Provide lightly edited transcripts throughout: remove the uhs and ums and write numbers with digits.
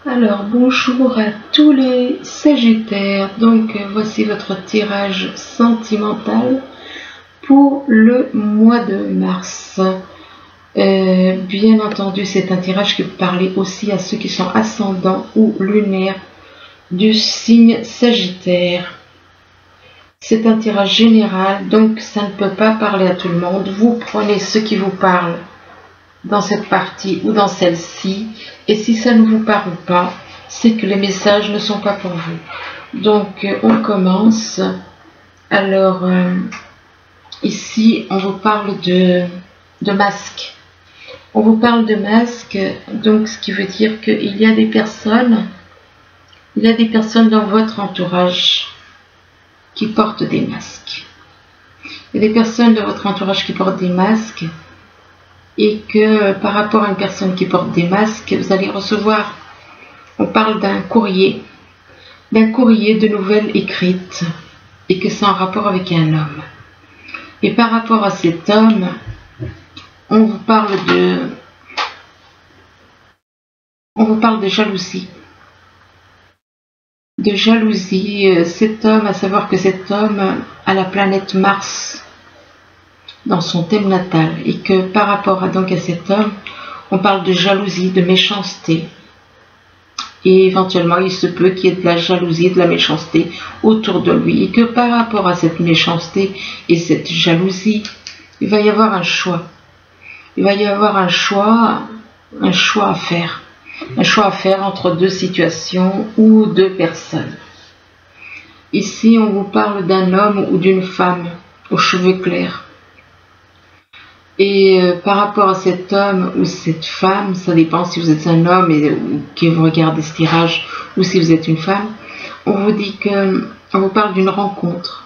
Alors bonjour à tous les Sagittaires, donc voici votre tirage sentimental pour le mois de mars. Bien entendu c'est un tirage qui peut parler aussi à ceux qui sont ascendants ou lunaires du signe Sagittaire. C'est un tirage général, donc ça ne peut pas parler à tout le monde. Vous prenez ce qui vous parle dans cette partie ou dans celle-ci, et si ça ne vous parle pas, c'est que les messages ne sont pas pour vous. Donc on commence. Alors ici on vous parle de masque. On vous parle de masque, donc ce qui veut dire qu'il y a des personnes, dans votre entourage qui portent des masques. Il y a des personnes dans votre entourage qui portent des masques, et que par rapport à une personne qui porte des masques, vous allez recevoir, on parle d'un courrier de nouvelles écrites, et que c'est en rapport avec un homme. Et par rapport à cet homme, on vous parle de jalousie. De jalousie, cet homme, à savoir que cet homme a la planète Mars dans son thème natal, et que par rapport à cet homme, on parle de jalousie, de méchanceté, et éventuellement il se peut qu'il y ait de la jalousie, de la méchanceté autour de lui, et que par rapport à cette méchanceté et cette jalousie, il va y avoir un choix. Il va y avoir un choix à faire. Un choix à faire entre deux situations ou deux personnes. Ici, on vous parle d'un homme ou d'une femme aux cheveux clairs. Et par rapport à cet homme ou cette femme, ça dépend si vous êtes un homme et que vous regardez ce tirage, ou si vous êtes une femme, on vous dit on vous parle d'une rencontre,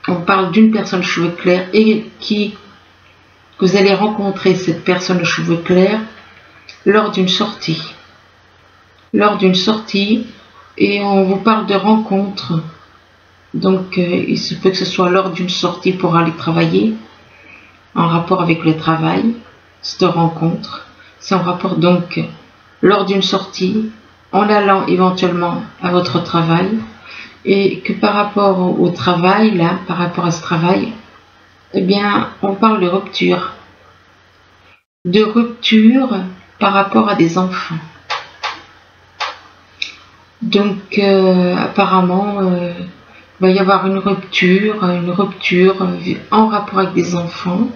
on parle d'une personne aux cheveux clairs et que vous allez rencontrer cette personne aux cheveux clairs lors d'une sortie. Et on vous parle de rencontre. Donc il se peut que ce soit lors d'une sortie pour aller travailler, en rapport avec le travail, cette rencontre. C'est en rapport donc lors d'une sortie, en allant éventuellement à votre travail, et que par rapport au travail, là, par rapport à ce travail, eh bien, on parle de rupture. De rupture par rapport à des enfants. Donc apparemment, il va y avoir une rupture en rapport avec des enfants,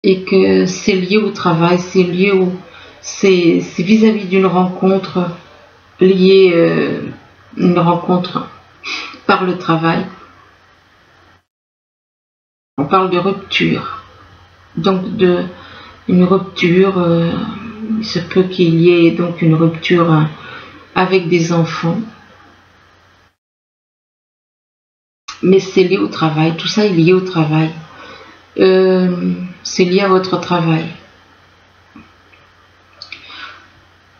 et que c'est lié au travail, c'est vis-à-vis d'une rencontre liée, une rencontre par le travail. On parle de rupture, donc une rupture, il se peut qu'il y ait donc une rupture avec des enfants. Mais c'est lié au travail, tout ça est lié au travail. C'est lié à votre travail.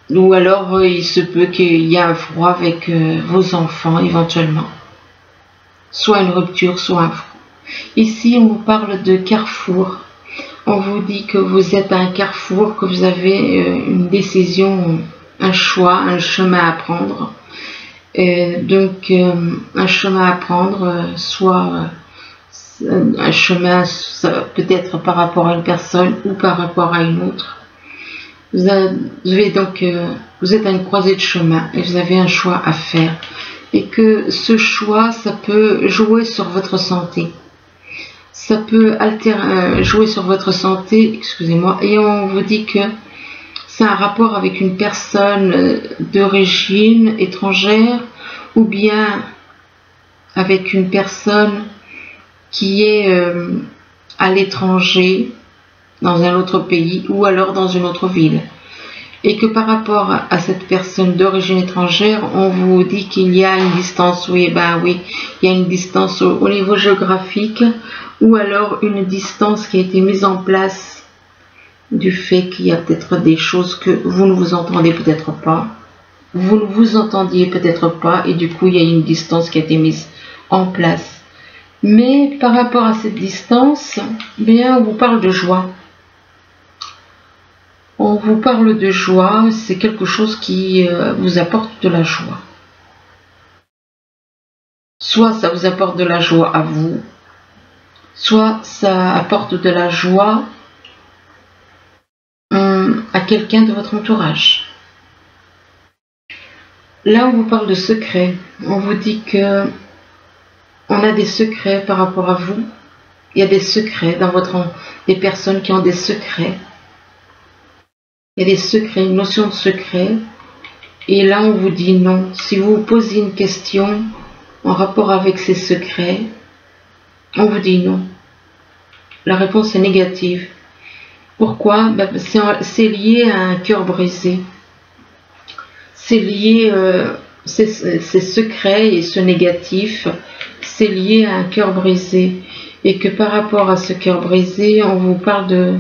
Ou alors il se peut qu'il y ait un froid avec vos enfants éventuellement. Soit une rupture, soit un froid. Ici on vous parle de carrefour. On vous dit que vous êtes à un carrefour, que vous avez une décision, un choix, un chemin à prendre. Donc un chemin à prendre, soit un chemin peut-être par rapport à une personne ou par rapport à une autre. Vous êtes à une croisée de chemin et vous avez un choix à faire, et que ce choix, ça peut jouer sur votre santé. Ça peut jouer sur votre santé, excusez-moi, et on vous dit que c'est un rapport avec une personne d'origine étrangère, ou bien avec une personne qui est à l'étranger, dans un autre pays, ou alors dans une autre ville. Et que par rapport à cette personne d'origine étrangère, on vous dit qu'il y a une distance, il y a une distance au niveau géographique, ou alors une distance qui a été mise en place du fait qu'il y a peut-être des choses que vous ne vous entendez peut-être pas, vous ne vous entendiez peut-être pas, et du coup il y a une distance qui a été mise en place. Mais par rapport à cette distance, bien, on vous parle de joie. On vous parle de joie, c'est quelque chose qui vous apporte de la joie. Soit ça vous apporte de la joie à vous, soit ça apporte de la joie à quelqu'un de votre entourage. Là, on vous parle de secrets. On vous dit que on a des secrets par rapport à vous. Il y a des secrets dans des personnes qui ont des secrets. Il y a des secrets, une notion de secret. Et là, on vous dit non. Si vous vous posez une question en rapport avec ces secrets, on vous dit non. La réponse est négative. Pourquoi? C'est lié à un cœur brisé. C'est lié, ces secrets et ce négatif, c'est lié à un cœur brisé. Et que par rapport à ce cœur brisé, on vous parle de,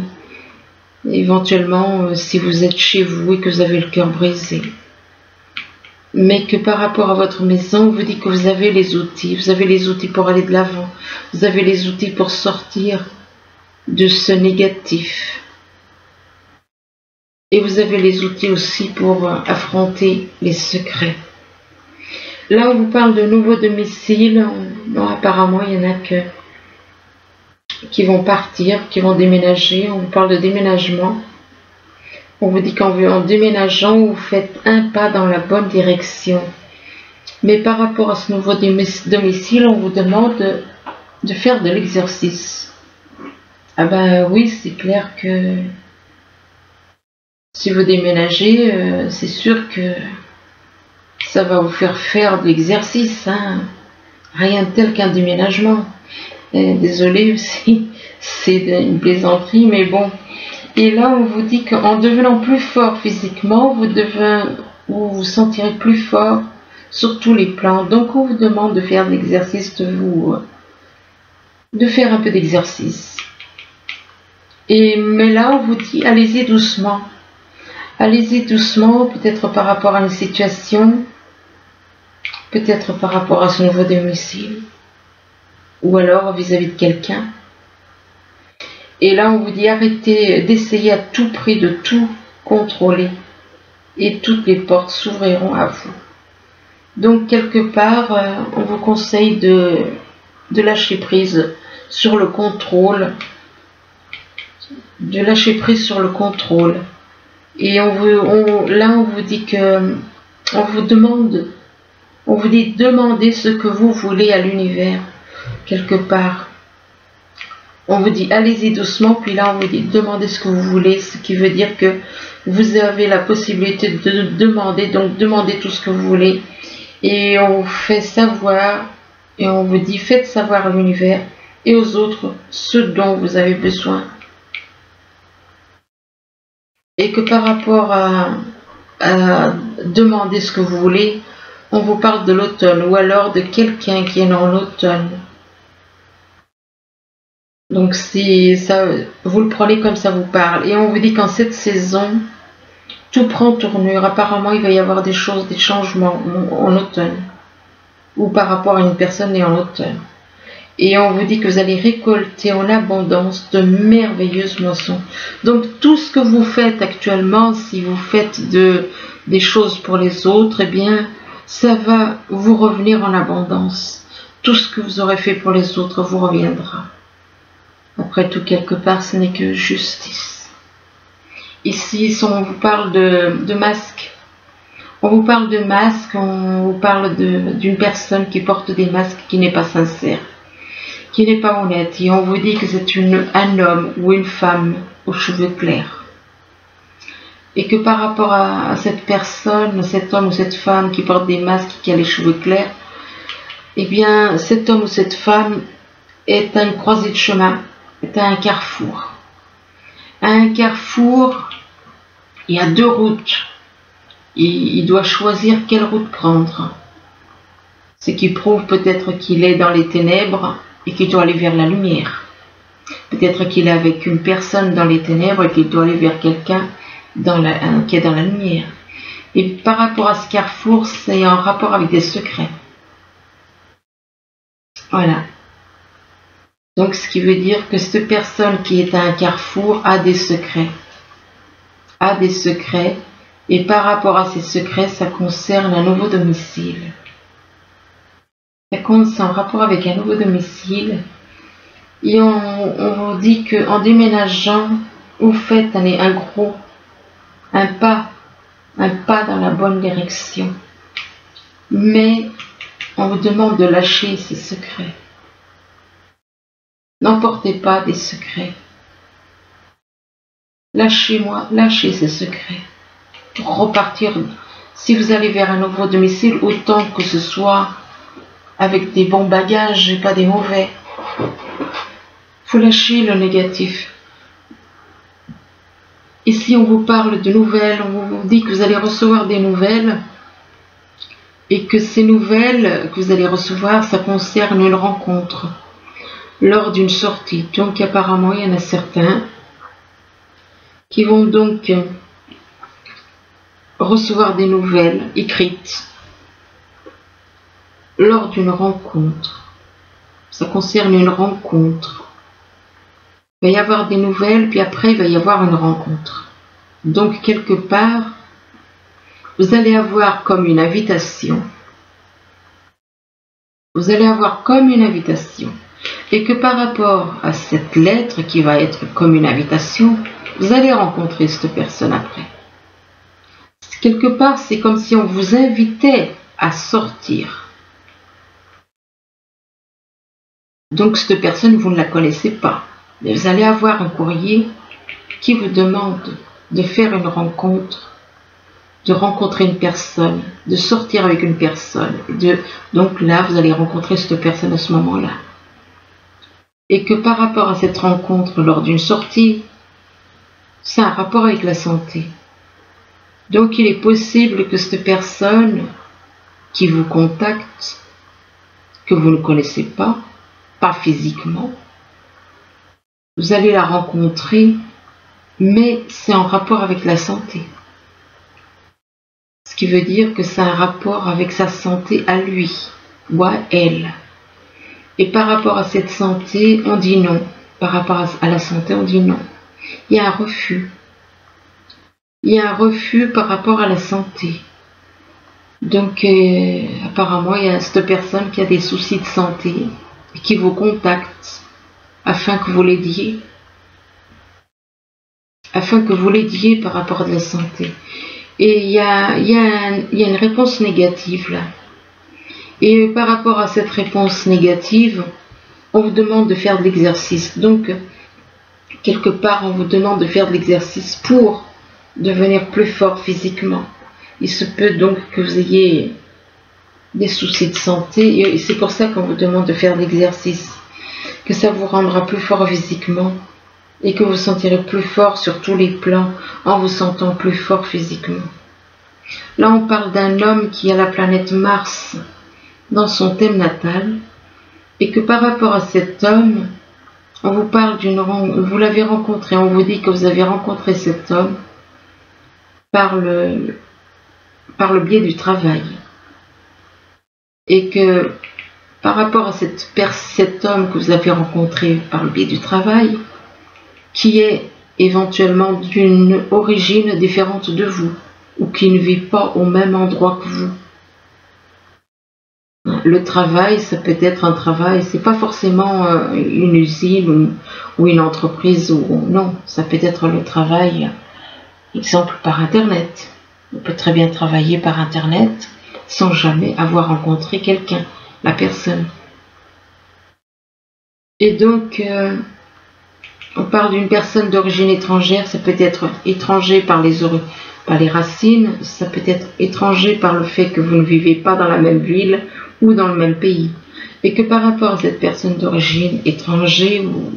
éventuellement, si vous êtes chez vous et que vous avez le cœur brisé. Mais que par rapport à votre maison, on vous dit que vous avez les outils. Vous avez les outils pour aller de l'avant. Vous avez les outils pour sortir de ce négatif. Et vous avez les outils aussi pour affronter les secrets. Là, on vous parle de nouveaux domiciles. Non, apparemment, il y en a qui vont partir, qui vont déménager. On vous parle de déménagement. On vous dit qu'en déménageant, vous faites un pas dans la bonne direction. Mais par rapport à ce nouveau domicile, on vous demande de faire de l'exercice. Ah ben oui, c'est clair que si vous déménagez, c'est sûr que ça va vous faire de l'exercice. Hein. Rien de tel qu'un déménagement. Désolée si c'est une plaisanterie, mais bon. Et là, on vous dit qu'en devenant plus fort physiquement, vous vous sentirez plus fort sur tous les plans. Donc, on vous demande de faire de l'exercice, de faire un peu d'exercice. Mais là, on vous dit, allez-y doucement. Allez-y doucement, peut-être par rapport à une situation, peut-être par rapport à ce nouveau domicile, ou alors vis-à-vis de quelqu'un. Et là, on vous dit arrêtez d'essayer à tout prix de tout contrôler et toutes les portes s'ouvriront à vous. Donc, quelque part, on vous conseille de lâcher prise sur le contrôle, de lâcher prise sur le contrôle. Et là, on vous dit que, on vous dit demandez ce que vous voulez à l'univers, quelque part. On vous dit allez-y doucement, puis là on vous dit demandez ce que vous voulez, ce qui veut dire que vous avez la possibilité de demander, donc demandez tout ce que vous voulez. Et on vous fait savoir, et on vous dit faites savoir à l'univers et aux autres ce dont vous avez besoin. Et que par rapport à demander ce que vous voulez, on vous parle de l'automne, ou alors de quelqu'un qui est dans l'automne. Donc si ça, vous le prenez comme ça vous parle. Et on vous dit qu'en cette saison, tout prend tournure. Apparemment, il va y avoir des choses, des changements en automne. Ou par rapport à une personne née en automne. Et on vous dit que vous allez récolter en abondance de merveilleuses moissons. Donc tout ce que vous faites actuellement, si vous faites des choses pour les autres, eh bien, ça va vous revenir en abondance. Tout ce que vous aurez fait pour les autres vous reviendra. Après tout, quelque part, ce n'est que justice. Ici, on vous parle de masques. On vous parle de masques, on vous parle d'une personne qui porte des masques qui n'est pas sincère, qui n'est pas honnête. Et on vous dit que c'est un homme ou une femme aux cheveux clairs. Et que par rapport à cette personne, cet homme ou cette femme qui porte des masques et qui a les cheveux clairs, eh bien, cet homme ou cette femme est à une croisée de chemin, est à un carrefour. À un carrefour, il y a deux routes. Et il doit choisir quelle route prendre. Ce qui prouve peut-être qu'il est dans les ténèbres et qu'il doit aller vers la lumière. Peut-être qu'il est avec une personne dans les ténèbres et qu'il doit aller vers quelqu'un qui est dans la lumière. Et par rapport à ce carrefour, c'est en rapport avec des secrets. Voilà. Donc, ce qui veut dire que cette personne qui est à un carrefour a des secrets. a des secrets, et par rapport à ces secrets, ça concerne un nouveau domicile. C'est en rapport avec un nouveau domicile. Et on vous dit qu'en déménageant, vous faites un pas dans la bonne direction. Mais on vous demande de lâcher ces secrets. N'emportez pas des secrets. Lâchez ces secrets. Pour repartir, si vous allez vers un nouveau domicile, autant que ce soit avec des bons bagages et pas des mauvais. Faut lâcher le négatif. Et si on vous parle de nouvelles, on vous dit que vous allez recevoir des nouvelles, et que ces nouvelles que vous allez recevoir, ça concerne une rencontre lors d'une sortie. Donc apparemment, il y en a certains qui vont donc recevoir des nouvelles écrites lors d'une rencontre. Ça concerne une rencontre. Il va y avoir des nouvelles, puis après il va y avoir une rencontre. Donc quelque part, vous allez avoir comme une invitation. Vous allez avoir comme une invitation. Et que par rapport à cette lettre qui va être comme une invitation, vous allez rencontrer cette personne après. Quelque part, c'est comme si on vous invitait à sortir. Donc cette personne, vous ne la connaissez pas. Mais vous allez avoir un courrier qui vous demande de faire une rencontre, de rencontrer une personne, de sortir avec une personne. Donc là, vous allez rencontrer cette personne à ce moment-là. Et que par rapport à cette rencontre lors d'une sortie, c'est un rapport avec la santé. Donc il est possible que cette personne qui vous contacte, que vous ne connaissez pas physiquement, vous allez la rencontrer, mais c'est en rapport avec la santé. Ce qui veut dire que c'est un rapport avec sa santé à lui ou à elle. Et par rapport à cette santé, on dit non. Par rapport à la santé, on dit non. Il y a un refus. Il y a un refus par rapport à la santé. Donc, apparemment, il y a cette personne qui a des soucis de santé et qui vous contacte afin que vous l'aidiez. Afin que vous l'aidiez par rapport à la santé. Et il y a une réponse négative là. Et par rapport à cette réponse négative, on vous demande de faire de l'exercice. Donc, quelque part, on vous demande de faire de l'exercice pour devenir plus fort physiquement. Il se peut donc que vous ayez des soucis de santé et c'est pour ça qu'on vous demande de faire de l'exercice. Que ça vous rendra plus fort physiquement et que vous vous sentirez plus fort sur tous les plans en vous sentant plus fort physiquement. Là, on parle d'un homme qui a la planète Mars dans son thème natal et que par rapport à cet homme, on vous parle vous l'avez rencontré, on vous dit que vous avez rencontré cet homme par le biais du travail. Et que par rapport à cet homme que vous avez rencontré par le biais du travail, qui est éventuellement d'une origine différente de vous, ou qui ne vit pas au même endroit que vous. Le travail, ça peut être un travail, c'est pas forcément une usine ou une entreprise, non, ça peut être le travail, exemple par Internet. On peut très bien travailler par Internet sans jamais avoir rencontré quelqu'un, la personne. Et donc, on parle d'une personne d'origine étrangère, ça peut être étranger par les racines, ça peut être étranger par le fait que vous ne vivez pas dans la même ville ou dans le même pays. Et que par rapport à cette personne d'origine étrangère ou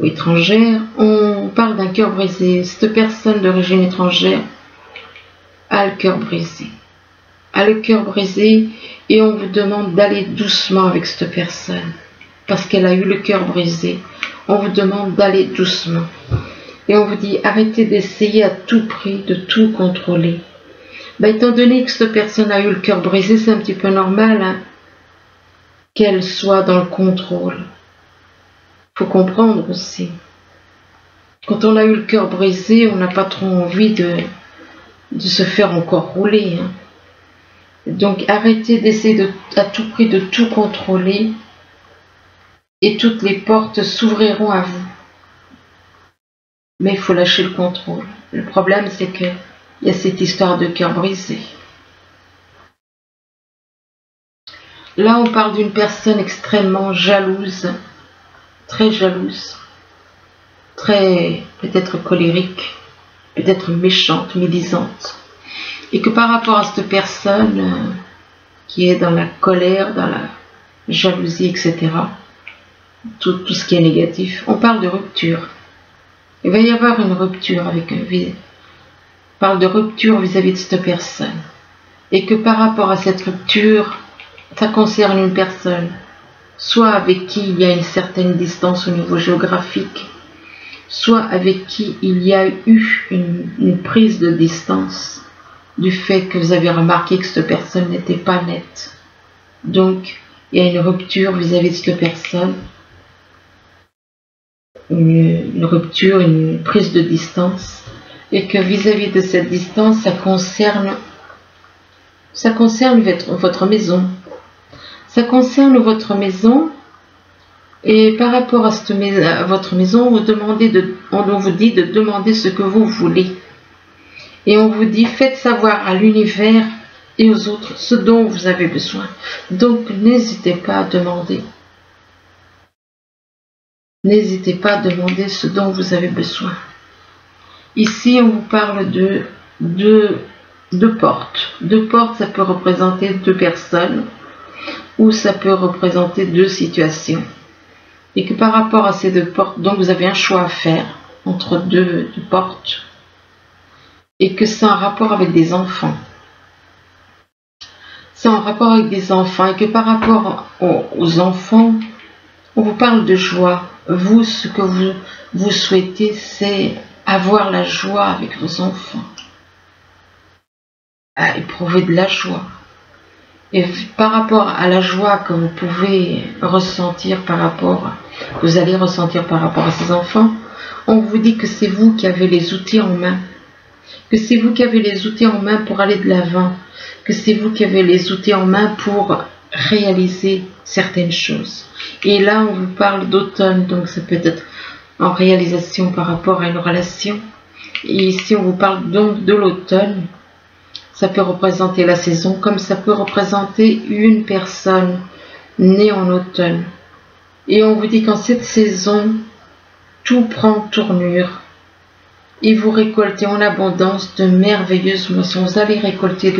étrangère, on parle d'un cœur brisé. Cette personne d'origine étrangère a le cœur brisé. Et on vous demande d'aller doucement avec cette personne. Parce qu'elle a eu le cœur brisé. On vous demande d'aller doucement. Et on vous dit, arrêtez d'essayer à tout prix de tout contrôler. Étant donné que cette personne a eu le cœur brisé, c'est un petit peu normal qu'elle soit dans le contrôle. Il faut comprendre aussi. Quand on a eu le cœur brisé, on n'a pas trop envie de se faire encore rouler. Hein. Donc arrêtez d'essayer à tout prix de tout contrôler et toutes les portes s'ouvriront à vous. Mais il faut lâcher le contrôle. Le problème, c'est qu'il y a cette histoire de cœur brisé. Là, on parle d'une personne extrêmement jalouse, très peut-être colérique, peut-être méchante, médisante. Et que par rapport à cette personne qui est dans la colère, dans la jalousie, etc., tout ce qui est négatif, on parle de rupture. Il va y avoir une rupture on parle de rupture vis-à-vis de cette personne. Et que par rapport à cette rupture, ça concerne une personne, soit avec qui il y a une certaine distance au niveau géographique, soit avec qui il y a eu une prise de distance du fait que vous avez remarqué que cette personne n'était pas nette. Donc, il y a une rupture vis-à-vis de cette personne, une rupture, une prise de distance, et que vis-à-vis de cette distance, ça concerne votre maison. Ça concerne votre maison, et par rapport à votre maison, on vous dit de demander ce que vous voulez. Et on vous dit, faites savoir à l'univers et aux autres ce dont vous avez besoin. Donc, n'hésitez pas à demander. N'hésitez pas à demander ce dont vous avez besoin. Ici, on vous parle de deux portes. Deux portes, ça peut représenter deux personnes ou ça peut représenter deux situations. Et que par rapport à ces deux portes, donc vous avez un choix à faire entre deux portes. Et que c'est en rapport avec des enfants. C'est en rapport avec des enfants. Et que par rapport aux enfants, on vous parle de joie. Vous, ce que vous souhaitez, c'est avoir la joie avec vos enfants. À éprouver de la joie. Et par rapport à la joie que vous pouvez ressentir vous allez ressentir par rapport à ces enfants, on vous dit que c'est vous qui avez les outils en main. Que c'est vous qui avez les outils en main pour aller de l'avant. Que c'est vous qui avez les outils en main pour réaliser certaines choses. Et là, on vous parle d'automne, donc ça peut être en réalisation par rapport à une relation. Et ici, on vous parle donc de l'automne. Ça peut représenter la saison, comme ça peut représenter une personne née en automne. Et on vous dit qu'en cette saison, tout prend tournure. Et vous récoltez en abondance de merveilleuses moissons. Vous allez récolter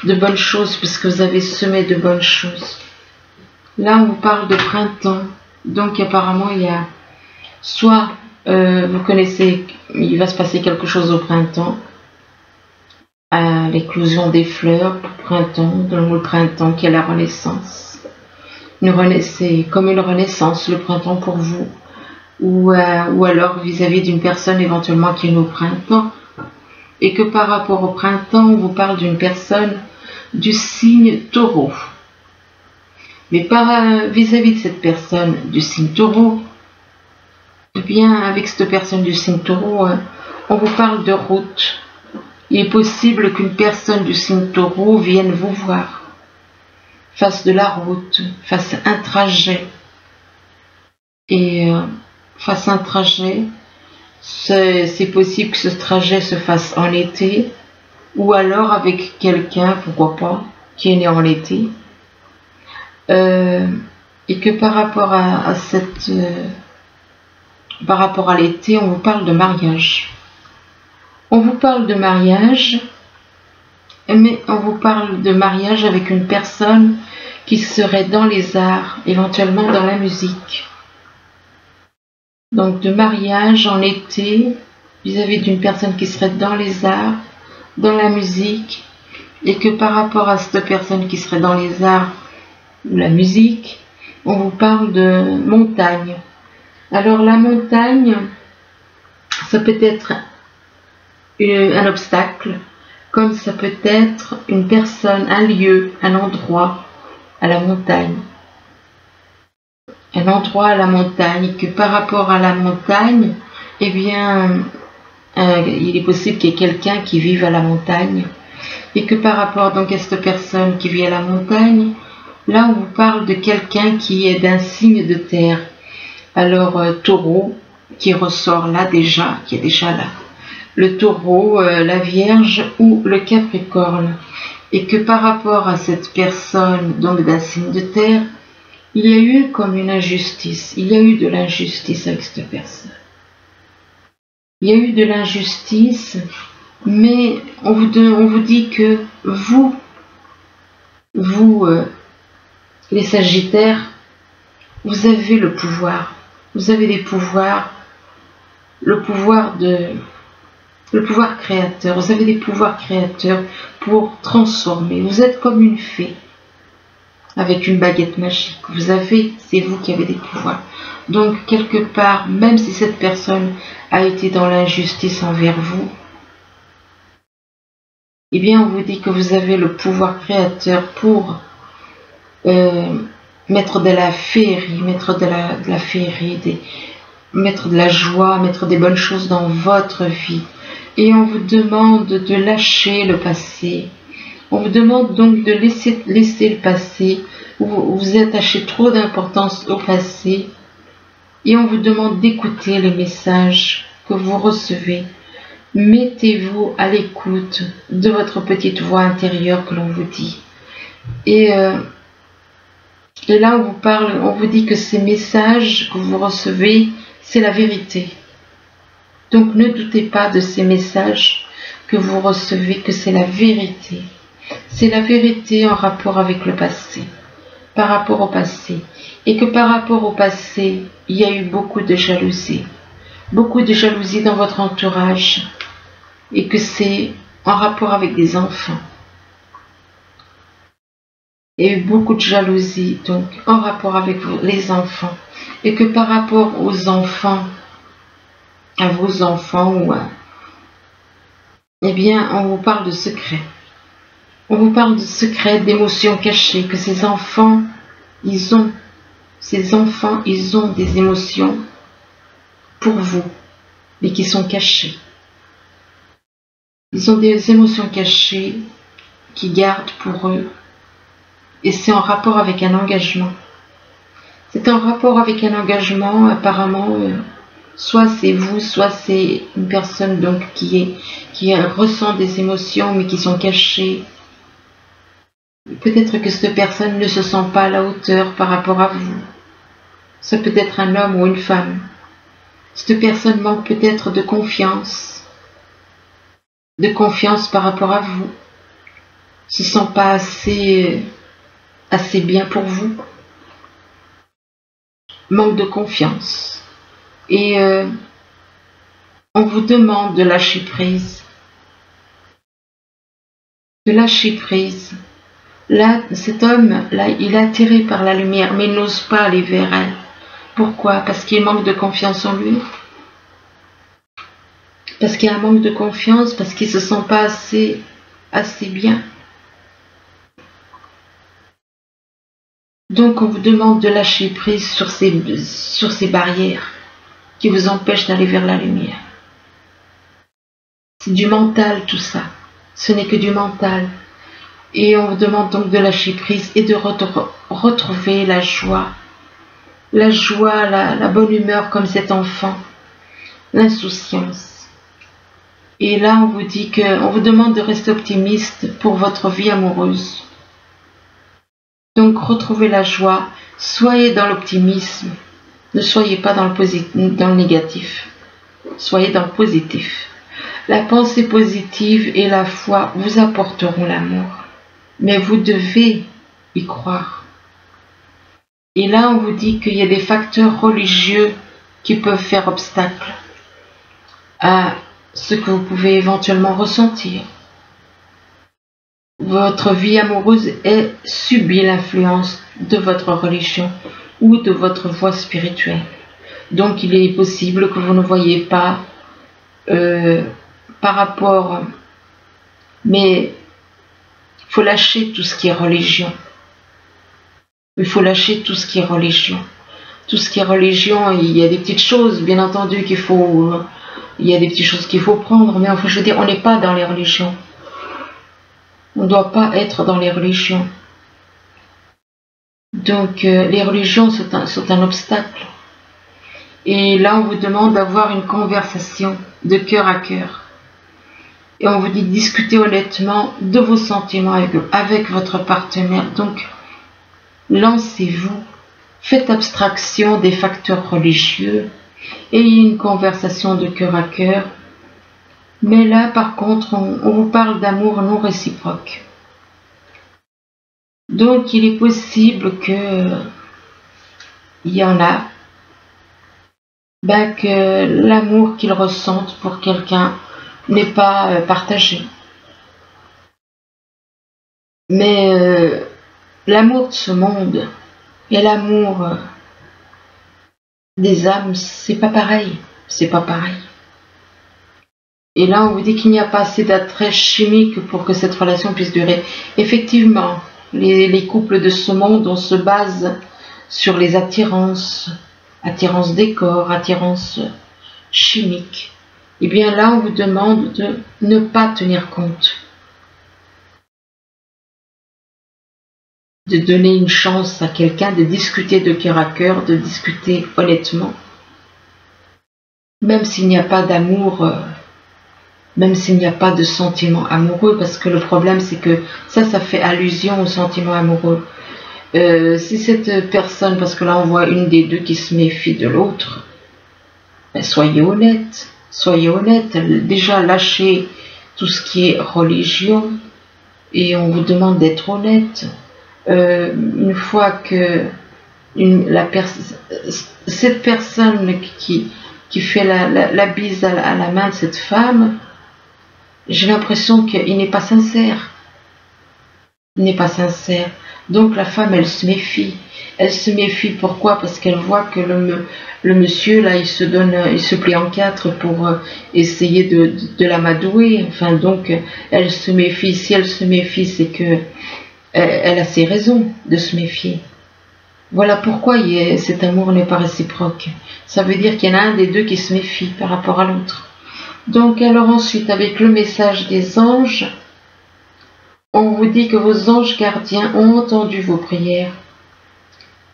de bonnes choses puisque vous avez semé de bonnes choses. Là, on vous parle de printemps. Donc, apparemment, il y a soit, vous connaissez, il va se passer quelque chose au printemps, à l'éclosion des fleurs, printemps, dans le printemps qui est la renaissance. C'est comme une renaissance, le printemps pour vous. Ou alors vis-à-vis d'une personne éventuellement qui est au printemps, et que par rapport au printemps, on vous parle d'une personne du signe taureau. Mais vis-à-vis de cette personne du signe taureau, eh bien, avec cette personne du signe taureau, on vous parle de route. Il est possible qu'une personne du signe taureau vienne vous voir, fasse de la route, fasse un trajet. Et fasse un trajet, c'est possible que ce trajet se fasse en été, ou alors avec quelqu'un, pourquoi pas, qui est né en été. Et que par rapport par rapport à l'été, on vous parle de mariage. On vous parle de mariage, mais on vous parle de mariage avec une personne qui serait dans les arts, éventuellement dans la musique. Donc de mariage en été, vis-à-vis d'une personne qui serait dans les arts, dans la musique, et que par rapport à cette personne qui serait dans les arts ou la musique, on vous parle de montagne. Alors la montagne, ça peut être un obstacle, comme ça peut être une personne, un lieu, un endroit à la montagne. Un endroit à la montagne, que par rapport à la montagne, eh bien, il est possible qu'il y ait quelqu'un qui vive à la montagne et que par rapport donc à cette personne qui vit à la montagne, là on vous parle de quelqu'un qui est d'un signe de terre. Alors taureau qui ressort là déjà, qui est déjà là. Le taureau, la vierge ou le capricorne. Et que par rapport à cette personne donc d'un signe de terre, il y a eu comme une injustice. Il y a eu de l'injustice avec cette personne. Il y a eu de l'injustice, mais on vous dit que vous les Sagittaires, vous avez le pouvoir. Vous avez des pouvoirs, le pouvoir créateur. Vous avez des pouvoirs créateurs pour transformer. Vous êtes comme une fée avec une baguette magique. C'est vous qui avez des pouvoirs. Donc, quelque part, même si cette personne a été dans l'injustice envers vous, eh bien, on vous dit que vous avez le pouvoir créateur pour mettre de la féerie, mettre de la féerie, mettre de la joie, mettre des bonnes choses dans votre vie. Et on vous demande de lâcher le passé. On vous demande donc de laisser le passé. Vous attachez trop d'importance au passé. Et on vous demande d'écouter les messages que vous recevez. Mettez-vous à l'écoute de votre petite voix intérieure que l'on vous dit. Et là, on vous dit que ces messages que vous recevez, c'est la vérité. Donc ne doutez pas de ces messages que vous recevez, que c'est la vérité. C'est la vérité en rapport avec le passé, par rapport au passé. Et que par rapport au passé, il y a eu beaucoup de jalousie dans votre entourage. Et que c'est en rapport avec des enfants. Il y a eu beaucoup de jalousie, donc en rapport avec les enfants. Et que par rapport aux enfants, à vos enfants, eh bien, on vous parle de secrets. On vous parle de secrets, d'émotions cachées, que ces enfants, ils ont des émotions pour vous, mais qui sont cachées. Ils ont des émotions cachées qu'ils gardent pour eux. Et c'est en rapport avec un engagement. C'est en rapport avec un engagement, apparemment, soit c'est vous, soit c'est une personne donc qui ressent des émotions mais qui sont cachées. Peut-être que cette personne ne se sent pas à la hauteur par rapport à vous. Ça peut être un homme ou une femme. Cette personne manque peut-être de confiance par rapport à vous. Se sent pas assez bien pour vous. Manque de confiance. Et on vous demande de lâcher prise. De lâcher prise. Là, cet homme, là, il est attiré par la lumière, mais il n'ose pas aller vers elle. Pourquoi? Parce qu'il manque de confiance en lui. Parce qu'il y a un manque de confiance, parce qu'il ne se sent pas assez bien. Donc on vous demande de lâcher prise sur ces barrières qui vous empêchent d'aller vers la lumière. C'est du mental tout ça. Ce n'est que du mental. Et on vous demande donc de lâcher prise et de retrouver la joie. La joie, la bonne humeur comme cet enfant. L'insouciance. Et là on vous demande de rester optimiste pour votre vie amoureuse. Donc retrouvez la joie, soyez dans l'optimisme, ne soyez pas dans le négatif, soyez dans le positif. La pensée positive et la foi vous apporteront l'amour, mais vous devez y croire. Et là on vous dit qu'il y a des facteurs religieux qui peuvent faire obstacle à ce que vous pouvez éventuellement ressentir. Votre vie amoureuse subit l'influence de votre religion ou de votre voie spirituelle. Donc il est possible que vous ne voyez pas par rapport, mais il faut lâcher tout ce qui est religion. Il faut lâcher tout ce qui est religion. tout ce qui est religion, il y a des petites choses, bien entendu, il y a des petites choses qu'il faut prendre, mais enfin, je veux dire, on n'est pas dans les religions. On ne doit pas être dans les religions. Donc, les religions sont un obstacle. Et là, on vous demande d'avoir une conversation de cœur à cœur. Et on vous dit de discuter honnêtement de vos sentiments avec votre partenaire. Donc, lancez-vous, faites abstraction des facteurs religieux, ayez une conversation de cœur à cœur. Mais là, par contre, on vous parle d'amour non réciproque. Donc, il est possible que il y en a, que l'amour qu'ils ressentent pour quelqu'un n'est pas partagé. Mais l'amour de ce monde et l'amour des âmes, c'est pas pareil. C'est pas pareil. Et là, on vous dit qu'il n'y a pas assez d'attrait chimique pour que cette relation puisse durer. Effectivement, les couples de ce monde, on se base sur les attirances des corps, attirances chimiques. Et bien là, on vous demande de ne pas tenir compte. De donner une chance à quelqu'un, de discuter de cœur à cœur, de discuter honnêtement. Même s'il n'y a pas d'amour, même s'il n'y a pas de sentiment amoureux, parce que le problème c'est que ça fait allusion au sentiment amoureux. Si cette personne, parce que là on voit une des deux qui se méfie de l'autre, soyez honnête, déjà lâchez tout ce qui est religion et on vous demande d'être honnête. Une fois que cette personne qui fait la bise à la main de cette femme, j'ai l'impression qu'il n'est pas sincère. Il n'est pas sincère. Donc la femme, elle se méfie. Elle se méfie, pourquoi? Parce qu'elle voit que le monsieur, là, il se plie en quatre pour essayer de l'amadouer. Enfin, donc, elle se méfie. Si elle se méfie, c'est que elle a ses raisons de se méfier. Voilà pourquoi cet amour n'est pas réciproque. Ça veut dire qu'il y en a un des deux qui se méfie par rapport à l'autre. Donc, alors ensuite, avec le message des anges, on vous dit que vos anges gardiens ont entendu vos prières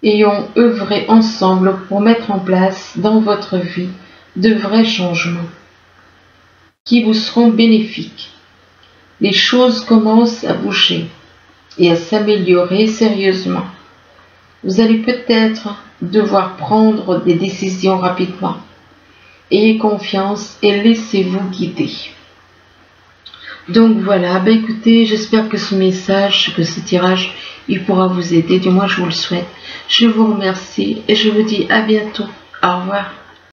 et ont œuvré ensemble pour mettre en place dans votre vie de vrais changements qui vous seront bénéfiques. Les choses commencent à bouger et à s'améliorer sérieusement. Vous allez peut-être devoir prendre des décisions rapidement. Ayez confiance et laissez-vous guider. Donc voilà, écoutez, j'espère que ce message, que ce tirage, il pourra vous aider. Du moins, je vous le souhaite. Je vous remercie et je vous dis à bientôt. Au revoir.